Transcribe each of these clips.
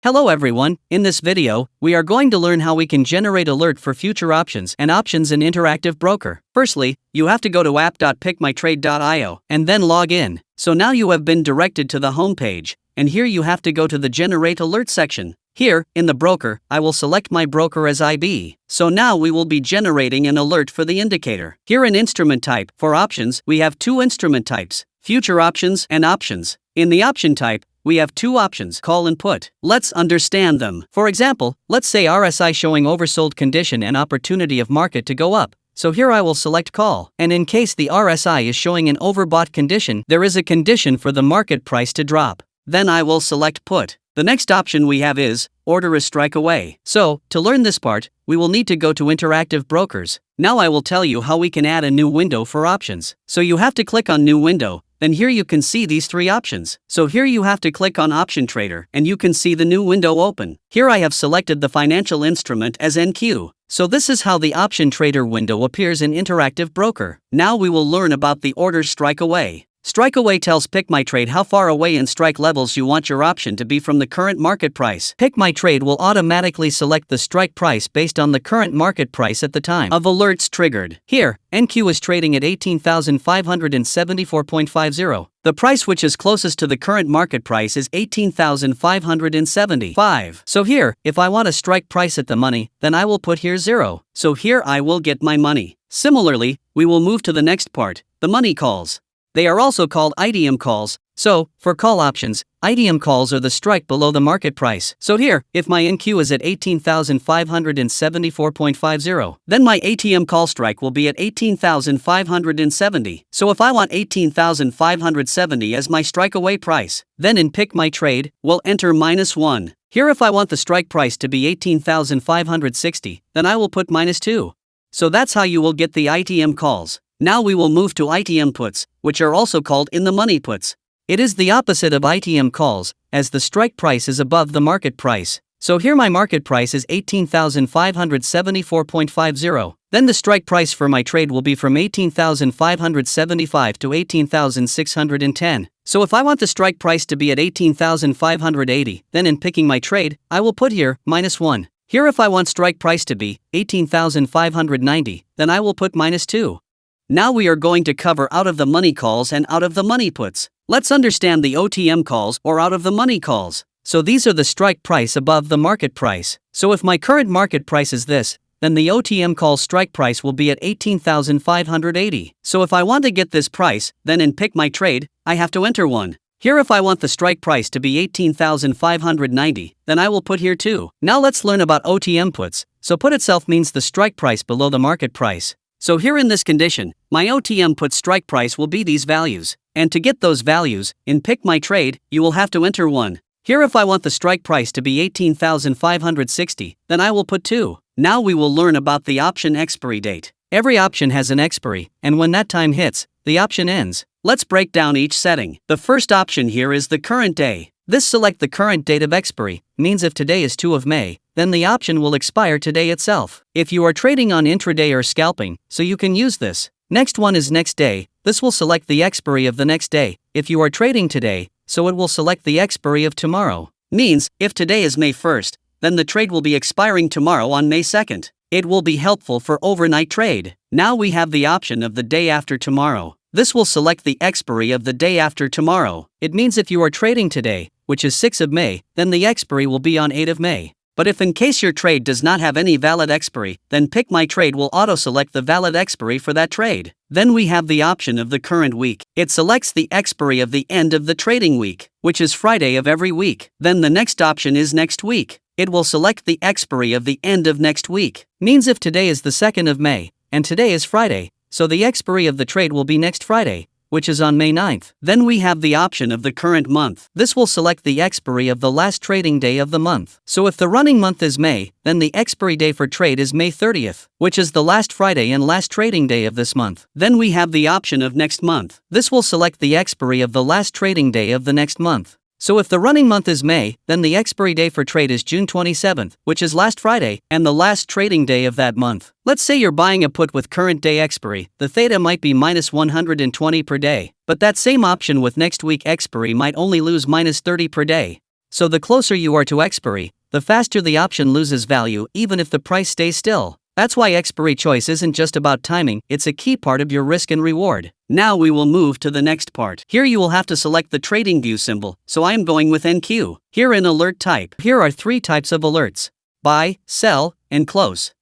Hello everyone, in this video, we are going to learn how we can generate alert for future options and options in Interactive Broker. Firstly, you have to go to app.pickmytrade.io and then log in. So now you have been directed to the home page, and here you have to go to the Generate Alert section. Here, in the broker, I will select my broker as IB. So now we will be generating an alert for the indicator. Here in instrument type, for options, we have two instrument types, future options and options. In the option type, we have two options, call and put. Let's understand them. For example, let's say RSI showing oversold condition and opportunity of market to go up. So here I will select call. And in case the RSI is showing an overbought condition, there is a condition for the market price to drop. Then I will select put. The next option we have is order a strike away. So, to learn this part, we will need to go to Interactive Brokers. Now I will tell you how we can add a new window for options. So you have to click on New Window. Then here you can see these three options. So here you have to click on Option Trader and you can see the new window open. Here I have selected the financial instrument as NQ. So this is how the Option Trader window appears in Interactive Broker. Now we will learn about the order strike away. Strike away tells PickMyTrade how far away in strike levels you want your option to be from the current market price. PickMyTrade will automatically select the strike price based on the current market price at the time of alerts triggered. Here, NQ is trading at 18,574.50. The price which is closest to the current market price is 18,575. So here, if I want a strike price at the money, then I will put here 0. So here I will get my money. Similarly, we will move to the next part, the money calls. They are also called ITM calls. So, for call options, ITM calls are the strike below the market price. So here, if my NQ is at 18,574.50, then my ATM call strike will be at 18,570. So if I want 18,570 as my strike away price, then in PickMyTrade, we'll enter -1. Here if I want the strike price to be 18,560, then I will put -2. So that's how you will get the ITM calls. Now we will move to ITM puts, which are also called in the money puts. It is the opposite of ITM calls, as the strike price is above the market price. So here my market price is 18,574.50. Then the strike price for my trade will be from 18,575 to 18,610. So if I want the strike price to be at 18,580, then in picking my trade, I will put here -1. Here if I want strike price to be 18,590, then I will put -2. Now we are going to cover out of the money calls and out of the money puts. Let's understand the OTM calls or out of the money calls. So these are the strike price above the market price. So if my current market price is this, then the OTM call strike price will be at 18,580. So if I want to get this price, then in PickMyTrade, I have to enter 1. Here if I want the strike price to be 18,590, then I will put here 2. Now let's learn about OTM puts. So put itself means the strike price below the market price. So here in this condition, my OTM put strike price will be these values. And to get those values, in PickMyTrade, you will have to enter 1. Here if I want the strike price to be 18,560, then I will put 2. Now we will learn about the option expiry date. Every option has an expiry, and when that time hits, the option ends. Let's break down each setting. The first option here is the current day. This select the current date of expiry, means if today is 2 of May, then the option will expire today itself. If you are trading on intraday or scalping, so you can use this. Next one is next day. This will select the expiry of the next day. If you are trading today, so it will select the expiry of tomorrow. Means, if today is May 1st, then the trade will be expiring tomorrow on May 2nd. It will be helpful for overnight trade. Now we have the option of the day after tomorrow. This will select the expiry of the day after tomorrow. It means if you are trading today, which is 6 of May, then the expiry will be on 8 of May. But if in case your trade does not have any valid expiry, then PickMyTrade will auto-select the valid expiry for that trade. Then we have the option of the current week. It selects the expiry of the end of the trading week, which is Friday of every week. Then the next option is next week. It will select the expiry of the end of next week. Means if today is the 2nd of May, and today is Friday, so the expiry of the trade will be next Friday, which is on May 9th. Then we have the option of the current month. This will select the expiry of the last trading day of the month. So if the running month is May, then the expiry day for trade is May 30th, which is the last Friday and last trading day of this month. Then we have the option of next month. This will select the expiry of the last trading day of the next month. So if the running month is May, then the expiry day for trade is June 27th, which is last Friday, and the last trading day of that month. Let's say you're buying a put with current day expiry, the theta might be -120 per day, but that same option with next week expiry might only lose -30 per day. So the closer you are to expiry, the faster the option loses value even if the price stays still. That's why expiry choice isn't just about timing, it's a key part of your risk and reward. Now we will move to the next part. Here you will have to select the TradingView symbol, so I am going with NQ. Here in alert type, here are 3 types of alerts: buy, sell, and close.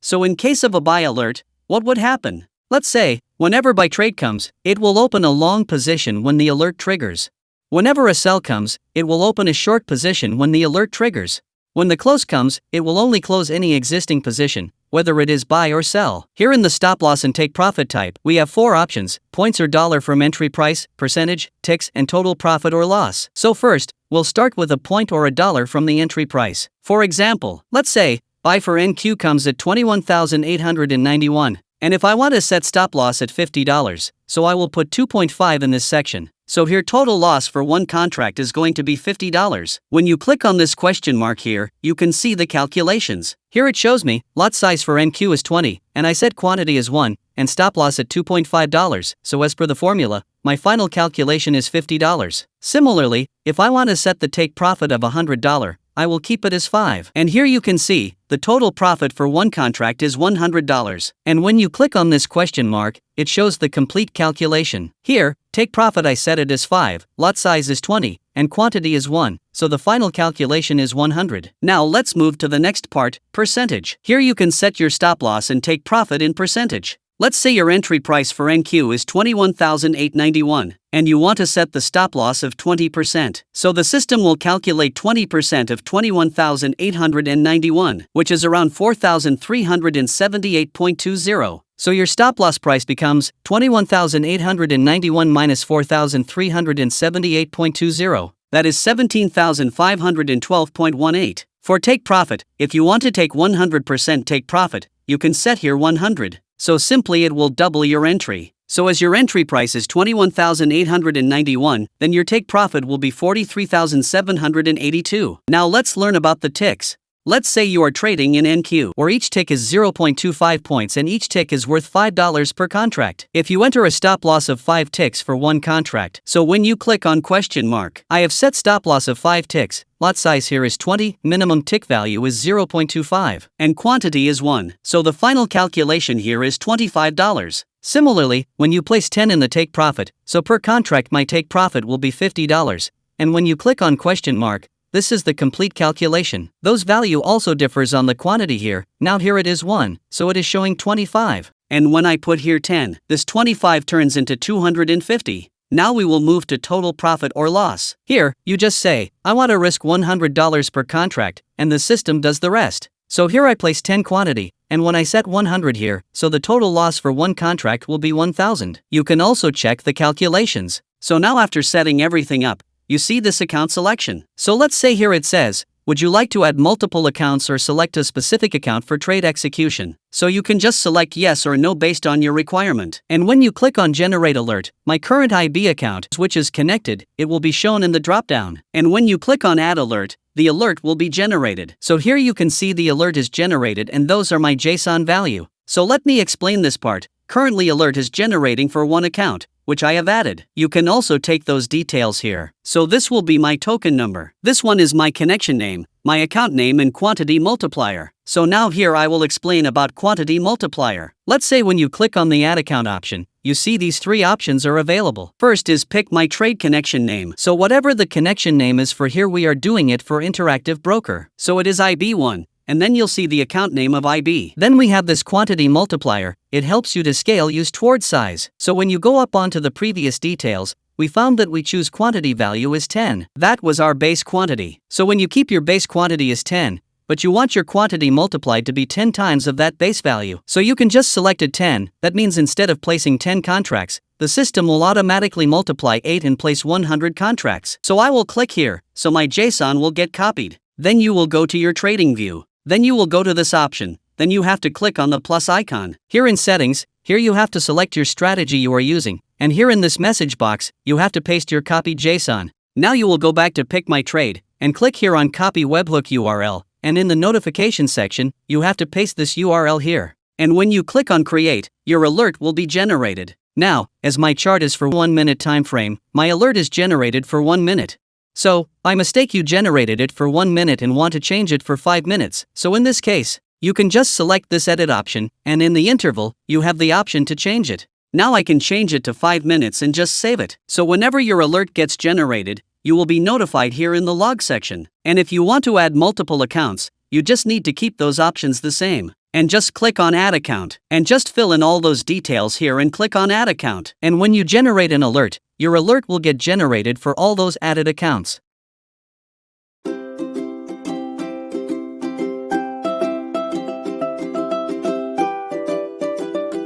So in case of a buy alert, what would happen? Let's say, whenever buy trade comes, it will open a long position when the alert triggers. Whenever a sell comes, it will open a short position when the alert triggers. When the close comes, it will only close any existing position, whether it is buy or sell. Here in the stop loss and take profit type, we have 4 options: points or dollar from entry price, percentage, ticks, and total profit or loss. So first, we'll start with a point or a dollar from the entry price. For example, let's say, buy for NQ comes at 21,891, and if I want to set stop loss at $50, so I will put 2.5 in this section. So here total loss for one contract is going to be $50. When you click on this question mark here, you can see the calculations. Here it shows me, lot size for NQ is 20, and I set quantity as 1, and stop loss at $2.5, so as per the formula, my final calculation is $50. Similarly, if I want to set the take profit of $100, I will keep it as 5. And here you can see, the total profit for one contract is $100. And when you click on this question mark, it shows the complete calculation. Here, take profit I set it as 5, lot size is 20, and quantity is 1, so the final calculation is 100. Now let's move to the next part, percentage. Here you can set your stop loss and take profit in percentage. Let's say your entry price for NQ is 21,891, and you want to set the stop loss of 20%. So the system will calculate 20% of 21,891, which is around 4,378.20. So your stop loss price becomes 21,891 minus 4,378.20. That is 17,512.18. For take profit, if you want to take 100% take profit, you can set here 100. So simply it will double your entry. So as your entry price is 21,891, then your take profit will be 43,782. Now let's learn about the ticks. Let's say you are trading in NQ, where each tick is 0.25 points and each tick is worth $5 per contract. If you enter a stop loss of 5 ticks for one contract, so when you click on question mark, I have set stop loss of 5 ticks, lot size here is 20, minimum tick value is 0.25, and quantity is 1, so the final calculation here is $25. Similarly, when you place 10 in the take profit, so per contract my take profit will be $50, and when you click on question mark, this is the complete calculation. Those value also differs on the quantity here. Now here it is 1, so it is showing 25. And when I put here 10, this 25 turns into 250. Now we will move to total profit or loss. Here, you just say, I want to risk $100 per contract, and the system does the rest. So here I place 10 quantity, and when I set 100 here, so the total loss for one contract will be 1,000. You can also check the calculations. So now after setting everything up, you see this account selection. So let's say here it says, would you like to add multiple accounts or select a specific account for trade execution? So you can just select yes or no based on your requirement. And when you click on generate alert, my current IB account, which is connected, it will be shown in the dropdown. And when you click on add alert, the alert will be generated. So here you can see the alert is generated and those are my JSON value. So let me explain this part. Currently alert is generating for one account, which I have added. You can also take those details here. So this will be my token number. This one is my connection name, my account name and quantity multiplier. So now here I will explain about quantity multiplier. Let's say when you click on the add account option, you see these 3 options are available. First is PickMyTrade connection name. So whatever the connection name is for here we are doing it for Interactive Broker. So it is IB1. And then you'll see the account name of IB. Then we have this quantity multiplier. It helps you to scale use towards size. So when you go up onto the previous details, we found that we choose quantity value as 10. That was our base quantity. So when you keep your base quantity as 10, but you want your quantity multiplied to be 10 times of that base value. So you can just select a 10. That means instead of placing 10 contracts, the system will automatically multiply 8 and place 100 contracts. So I will click here, so my JSON will get copied. Then you will go to your TradingView. Then you will go to this option, then you have to click on the plus icon. Here in settings, here you have to select your strategy you are using, and here in this message box, you have to paste your copied JSON. Now you will go back to PickMyTrade, and click here on copy webhook URL, and in the notification section, you have to paste this URL here. And when you click on create, your alert will be generated. Now, as my chart is for 1 minute time frame, my alert is generated for 1 minute. So, by mistake you generated it for 1 minute and want to change it for 5 minutes, so in this case, you can just select this edit option, and in the interval, you have the option to change it. Now I can change it to 5 minutes and just save it. So whenever your alert gets generated, you will be notified here in the log section. And if you want to add multiple accounts, you just need to keep those options the same. And just click on Add Account, and just fill in all those details here and click on Add Account. And when you generate an alert, your alert will get generated for all those added accounts.